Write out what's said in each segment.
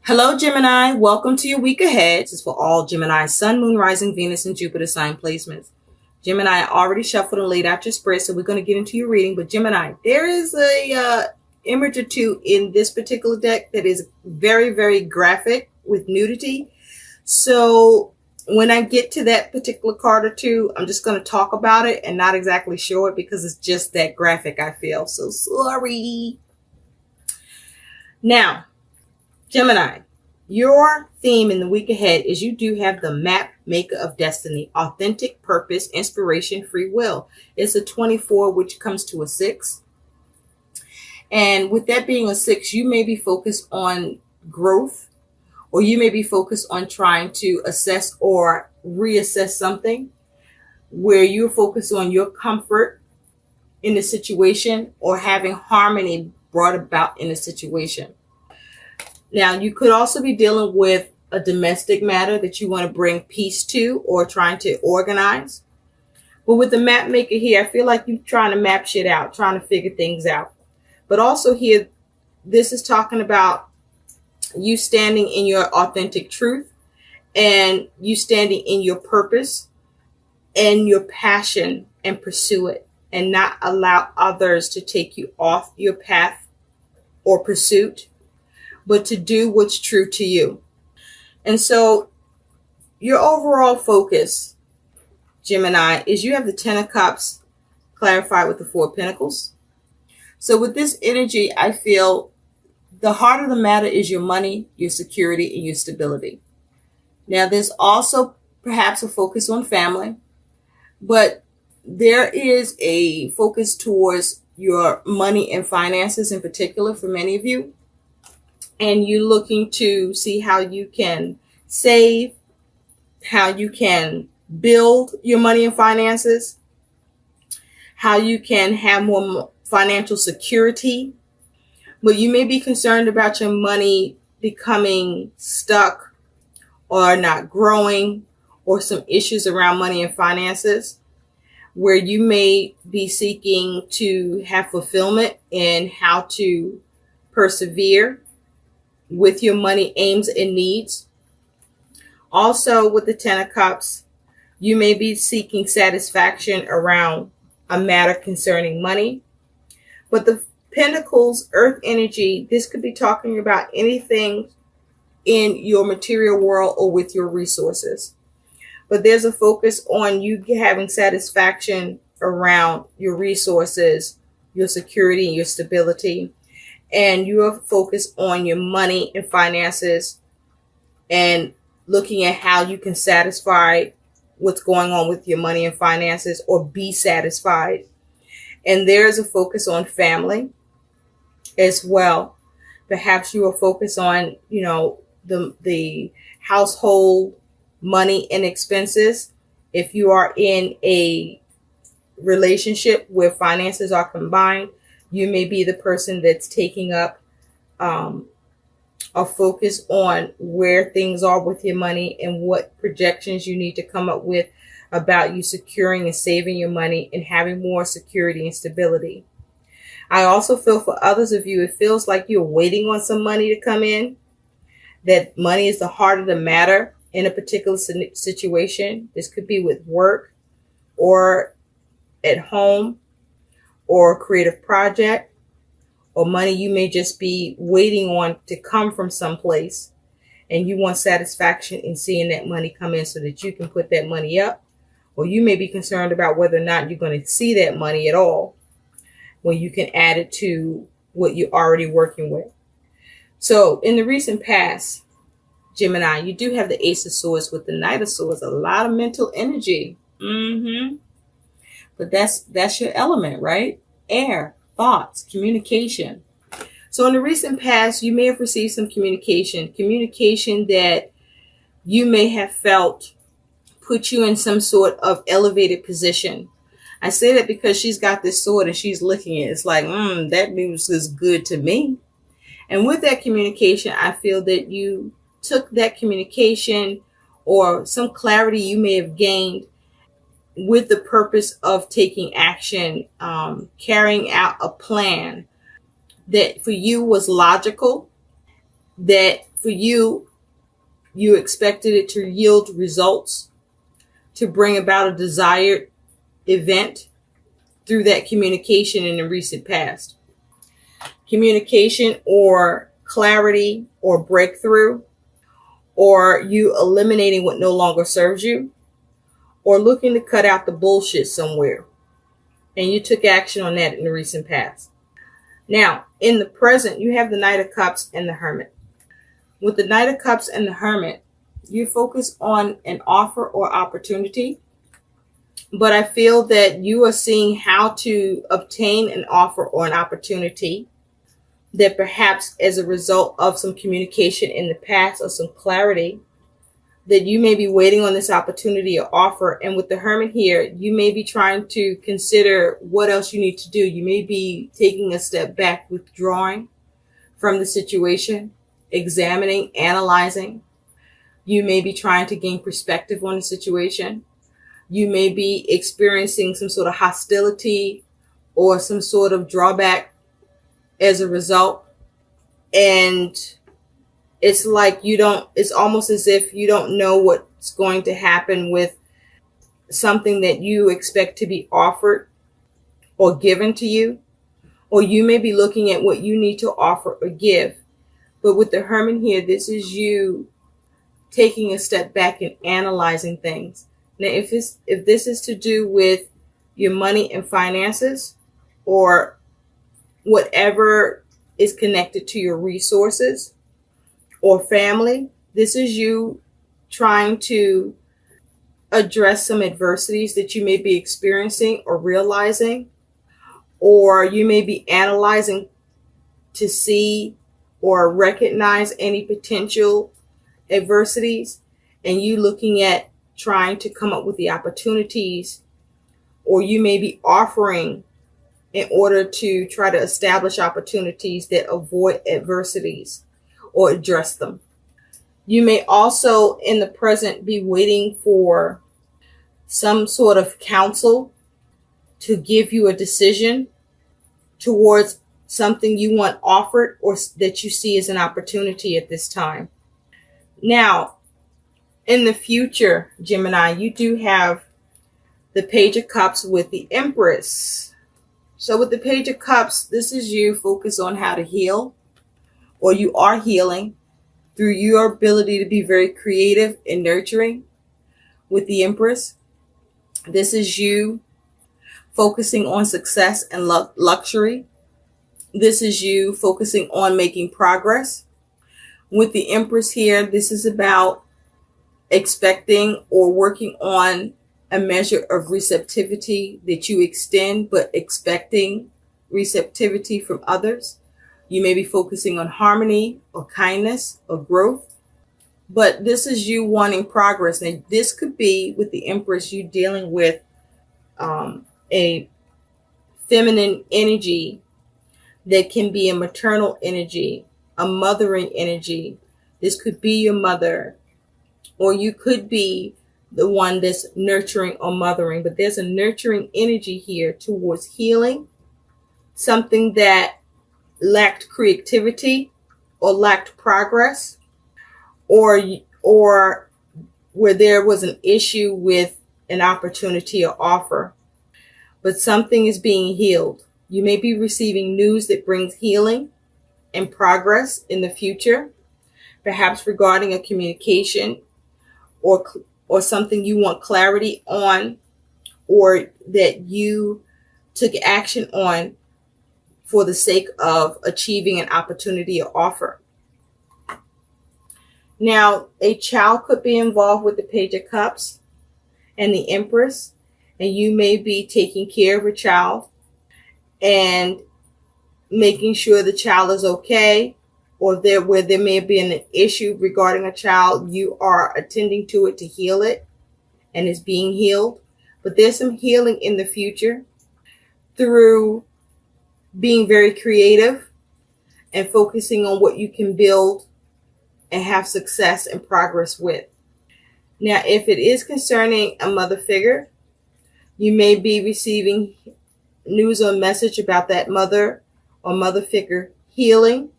Hello, Gemini. Welcome to your week ahead. This is for all Gemini, Sun, Moon, Rising, Venus, and Jupiter sign placements. Gemini, I already shuffled and laid out your spread, so we're going to get into your reading. But Gemini, there is a image or two in this particular deck that is very, very graphic with nudity. So when I get to that particular card or two, I'm just going to talk about it and not exactly show it because it's just that graphic, I feel. So sorry. Now, Gemini, your theme in the week ahead is you do have the map maker of destiny, authentic purpose, inspiration, free will. It's a 24, which comes to a 6. And with that being a 6, you may be focused on growth, or you may be focused on trying to assess or reassess something where you're focused on your comfort in the situation or having harmony brought about in the situation. Now, you could also be dealing with a domestic matter that you want to bring peace to or trying to organize. But with the map maker here, I feel like you're trying to map shit out, trying to figure things out. But also here, this is talking about you standing in your authentic truth and you standing in your purpose and your passion and pursue it and not allow others to take you off your path or pursuit, but to do what's true to you. And so your overall focus, Gemini, is you have the 10 of Cups clarified with the 4 of Pentacles. So with this energy, I feel the heart of the matter is your money, your security, and your stability. Now, there's also perhaps a focus on family, but there is a focus towards your money and finances in particular for many of you. And you're looking to see how you can save, how you can build your money and finances, how you can have more financial security. But you may be concerned about your money becoming stuck or not growing, or some issues around money and finances where you may be seeking to have fulfillment in how to persevere with your money aims and needs. Also, with the 10 of Cups, you may be seeking satisfaction around a matter concerning money. But the Pentacles, Earth energy, this could be talking about anything in your material world or with your resources. But there's a focus on you having satisfaction around your resources, your security, and your stability. And you are focused on your money and finances and looking at how you can satisfy what's going on with your money and finances or be satisfied. And there's a focus on family as well. Perhaps you are focused on, the household money and expenses. If you are in a relationship where finances are combined, you may be the person that's taking up a focus on where things are with your money and what projections you need to come up with about you securing and saving your money and having more security and stability. I also feel for others of you, it feels like you're waiting on some money to come in, that money is the heart of the matter in a particular situation. This could be with work or at home or a creative project, or money you may just be waiting on to come from someplace, and you want satisfaction in seeing that money come in so that you can put that money up. Or you may be concerned about whether or not you're going to see that money at all when you can add it to what you're already working with. So in the recent past, Gemini, you do have the Ace of Swords with the Knight of Swords, a lot of mental energy. But that's your element, right? Air, thoughts, communication. So in the recent past, you may have received some communication that you may have felt put you in some sort of elevated position. I say that because she's got this sword and she's looking at it. It's like, that news is good to me. And with that communication, I feel that you took that communication or some clarity you may have gained with the purpose of taking action, carrying out a plan that for you was logical, that For you, you expected it to yield results, to bring about a desired event through that communication in the recent past. Communication or clarity or breakthrough, or you eliminating what no longer serves you, or looking to cut out the bullshit somewhere. And you took action on that in the recent past. Now, in the present, you have the Knight of Cups and the Hermit. With the Knight of Cups and the Hermit, you focus on an offer or opportunity. But I feel that you are seeing how to obtain an offer or an opportunity that perhaps as a result of some communication in the past or some clarity, that you may be waiting on this opportunity or offer. And with the Hermit here, you may be trying to consider what else you need to do. You may be taking a step back, withdrawing from the situation, examining, analyzing. You may be trying to gain perspective on the situation. You may be experiencing some sort of hostility or some sort of drawback as a result. And it's like it's almost as if you don't know what's going to happen with something that you expect to be offered or given to you. Or you may be looking at what you need to offer or give. But with the Hermit here, this is you taking a step back and analyzing things. Now, if this is to do with your money and finances, or whatever is connected to your resources or family, this is you trying to address some adversities that you may be experiencing or realizing, or you may be analyzing to see or recognize any potential adversities, and you looking at trying to come up with the opportunities, or you may be offering in order to try to establish opportunities that avoid adversities or address them. You may also in the present be waiting for some sort of counsel to give you a decision towards something you want offered or that you see as an opportunity at this time. Now, in the future, Gemini, you do have the Page of Cups with the Empress. So with the Page of Cups, this is you focus on how to heal, or you are healing through your ability to be very creative and nurturing. With the Empress, this is you focusing on success and luxury. This is you focusing on making progress. With the Empress here, this is about expecting or working on a measure of receptivity that you extend, but expecting receptivity from others. You may be focusing on harmony or kindness or growth, but this is you wanting progress. Now, this could be with the Empress, you dealing with a feminine energy that can be a maternal energy, a mothering energy. This could be your mother, or you could be the one that's nurturing or mothering, but there's a nurturing energy here towards healing something that lacked creativity or lacked progress, or where there was an issue with an opportunity or offer, but something is being healed. You may be receiving news that brings healing and progress in the future, perhaps regarding a communication or something you want clarity on, or that you took action on for the sake of achieving an opportunity or offer. Now, a child could be involved with the Page of Cups and the Empress, and you may be taking care of a child and making sure the child is okay, or where there may be an issue regarding a child, you are attending to it to heal it, and it's being healed. But there's some healing in the future through being very creative and focusing on what you can build and have success and progress with. Now, if it is concerning a mother figure, you may be receiving news or message about that mother or mother figure healing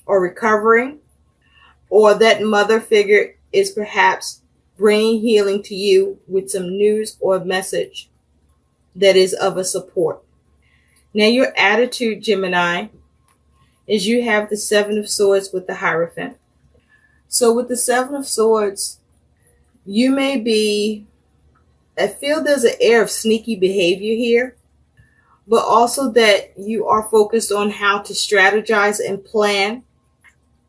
or recovering. or that mother figure is perhaps bringing healing to you with some news or message that is of a support. Now, your attitude, Gemini, is you have the Seven of Swords with the Hierophant. So with the Seven of Swords, you may be, I feel there's an air of sneaky behavior here, but also that you are focused on how to strategize and plan,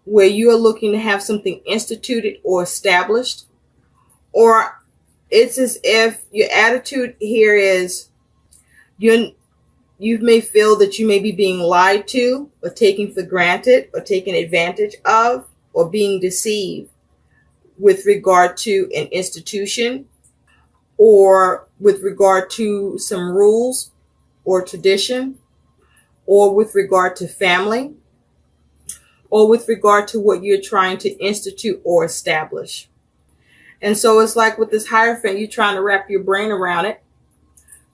where you are looking to have something instituted or established. Or it's as if your attitude here is you may feel that you may be being lied to or taken for granted or taken advantage of or being deceived with regard to an institution or with regard to some rules or tradition or with regard to family or with regard to what you're trying to institute or establish. And so it's like with this Hierophant, you're trying to wrap your brain around it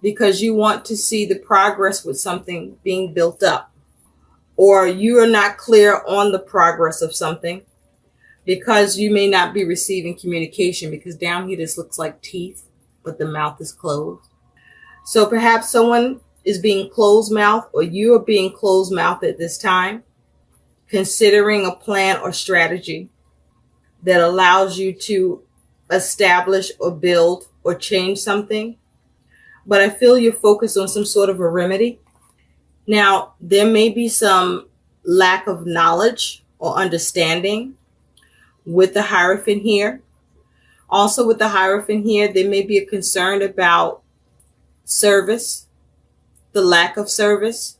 because you want to see the progress with something being built up, or you are not clear on the progress of something because you may not be receiving communication, because down here this looks like teeth, but the mouth is closed. So perhaps someone is being closed mouth, or you are being closed mouth at this time, considering a plan or strategy that allows you to establish or build or change something. But I feel you're focused on some sort of a remedy. Now, there may be some lack of knowledge or understanding with the Hierophant here. Also with the Hierophant here, there may be a concern about service, the lack of service,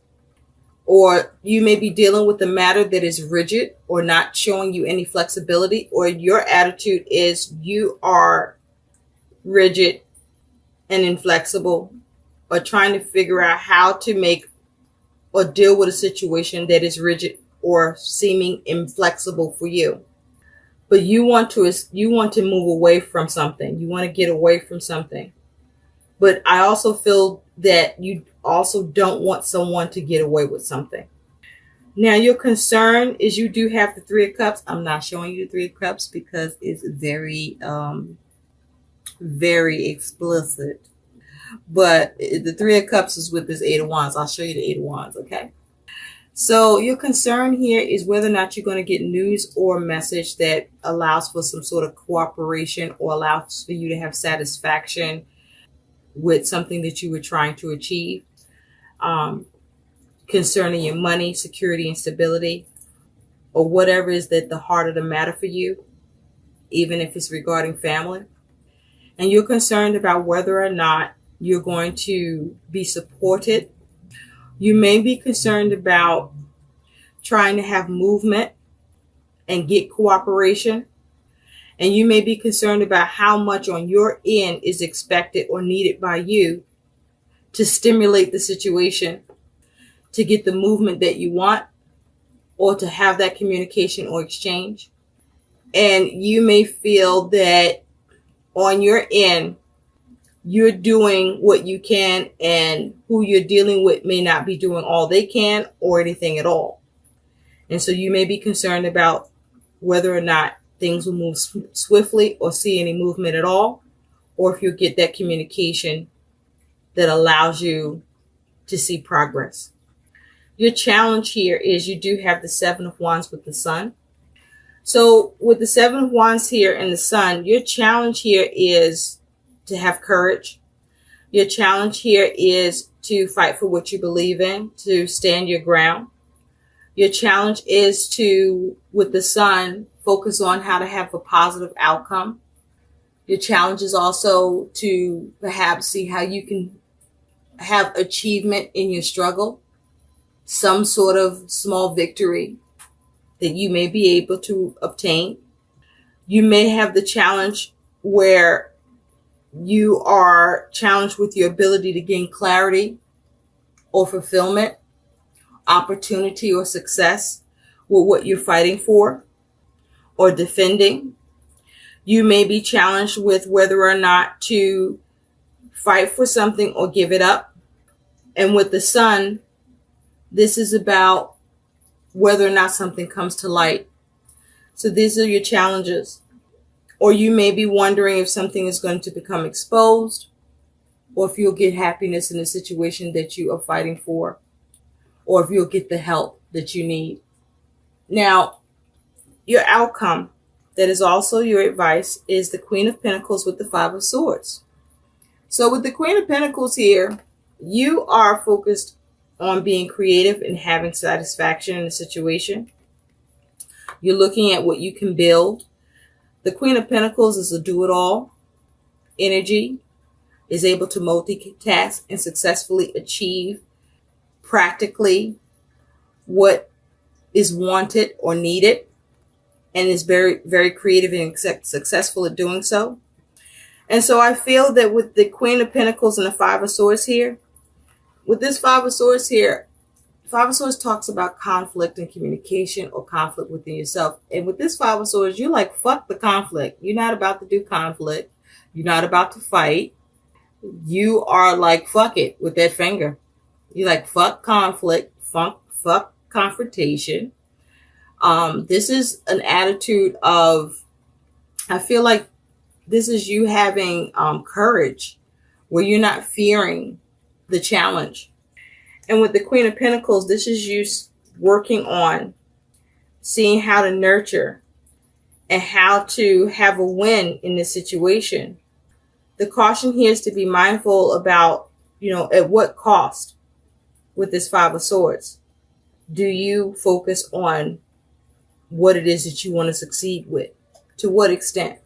or you may be dealing with a matter that is rigid or not showing you any flexibility, or your attitude is you are rigid and inflexible, or trying to figure out how to make or deal with a situation that is rigid or seeming inflexible for you. But you want to move away from something. You want to get away from something. But I also feel that you also don't want someone to get away with something. Now, your concern is you do have the Three of Cups. I'm not showing you the Three of Cups because it's very, very explicit. But the Three of Cups is with this Eight of Wands. I'll show you the Eight of Wands, okay? So your concern here is whether or not you're going to get news or message that allows for some sort of cooperation or allows for you to have satisfaction with something that you were trying to achieve, concerning your money, security, and stability, or whatever is at the heart of the matter for you, even if it's regarding family. And you're concerned about whether or not you're going to be supported. You may be concerned about trying to have movement and get cooperation. And you may be concerned about how much on your end is expected or needed by you to stimulate the situation, to get the movement that you want, or to have that communication or exchange. And you may feel that on your end, you're doing what you can, and who you're dealing with may not be doing all they can or anything at all. And so you may be concerned about whether or not things will move swiftly or see any movement at all, or if you'll get that communication that allows you to see progress. Your challenge here is you do have the Seven of Wands with the Sun. So with the Seven of Wands here and the Sun, your challenge here is to have courage. Your challenge here is to fight for what you believe in, to stand your ground. Your challenge is to, with the Sun, focus on how to have a positive outcome. Your challenge is also to perhaps see how you can have achievement in your struggle, some sort of small victory that you may be able to obtain. You may have the challenge where you are challenged with your ability to gain clarity or fulfillment, opportunity or success with what you're fighting for or defending. You may be challenged with whether or not to fight for something or give it up. And with the Sun, this is about whether or not something comes to light. So these are your challenges. Or you may be wondering if something is going to become exposed, or if you'll get happiness in the situation that you are fighting for, or if you'll get the help that you need. Now, your outcome, that is also your advice, is the Queen of Pentacles with the Five of Swords. So with the Queen of Pentacles here, you are focused on being creative and having satisfaction in the situation. You're looking at what you can build. The Queen of Pentacles is a do-it-all energy, is able to multitask and successfully achieve practically what is wanted or needed, and is very, very creative and successful at doing so. And so I feel that with the Queen of Pentacles and the Five of Swords here, with this Five of Swords here, Five of Swords talks about conflict and communication, or conflict within yourself. And with this Five of Swords, you're like, fuck the conflict. You're not about to do conflict. You're not about to fight. You are like, fuck it with that finger. You're like, fuck conflict, fuck confrontation. This is an attitude of, I feel like this is you having courage, where you're not fearing the challenge. And with the Queen of Pentacles, this is you working on seeing how to nurture and how to have a win in this situation. The caution here is to be mindful about, at what cost with this Five of Swords do you focus on what it is that you want to succeed with, to what extent.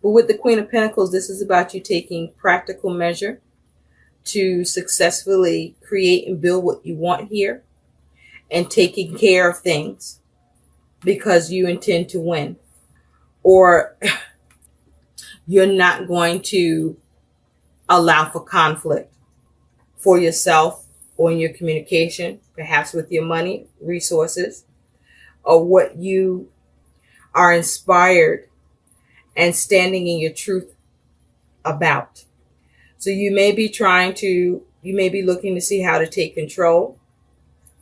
But with the Queen of Pentacles, this is about you taking practical measure to successfully create and build what you want here, and taking care of things because you intend to win. Or you're not going to allow for conflict for yourself or in your communication, perhaps with your money, resources, or what you are inspired and standing in your truth about. So you may be looking to see how to take control,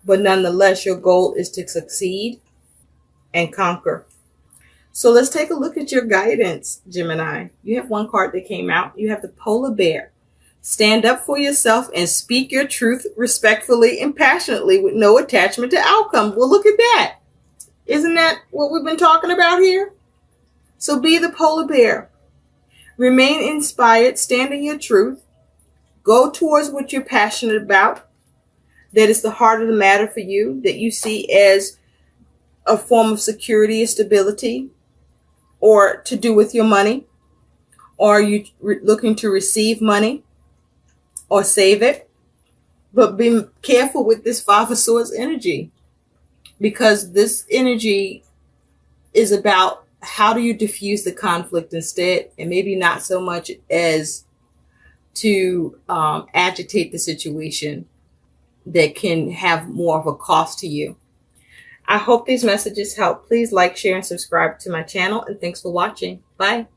but nonetheless, your goal is to succeed and conquer. So let's take a look at your guidance, Gemini. You have one card that came out. You have the Polar Bear. Stand up for yourself and speak your truth respectfully and passionately with no attachment to outcome. Well, look at that. Isn't that what we've been talking about here? So be the Polar Bear. Remain inspired, stand in your truth. Go towards what you're passionate about. That is the heart of the matter for you, that you see as a form of security or stability, or to do with your money. Or are you looking to receive money or save it? But be careful with this Five of Swords energy, because this energy is about how do you diffuse the conflict instead, and maybe not so much as to agitate the situation that can have more of a cost to you. I hope these messages help. Please like, share, and subscribe to my channel, and thanks for watching. Bye.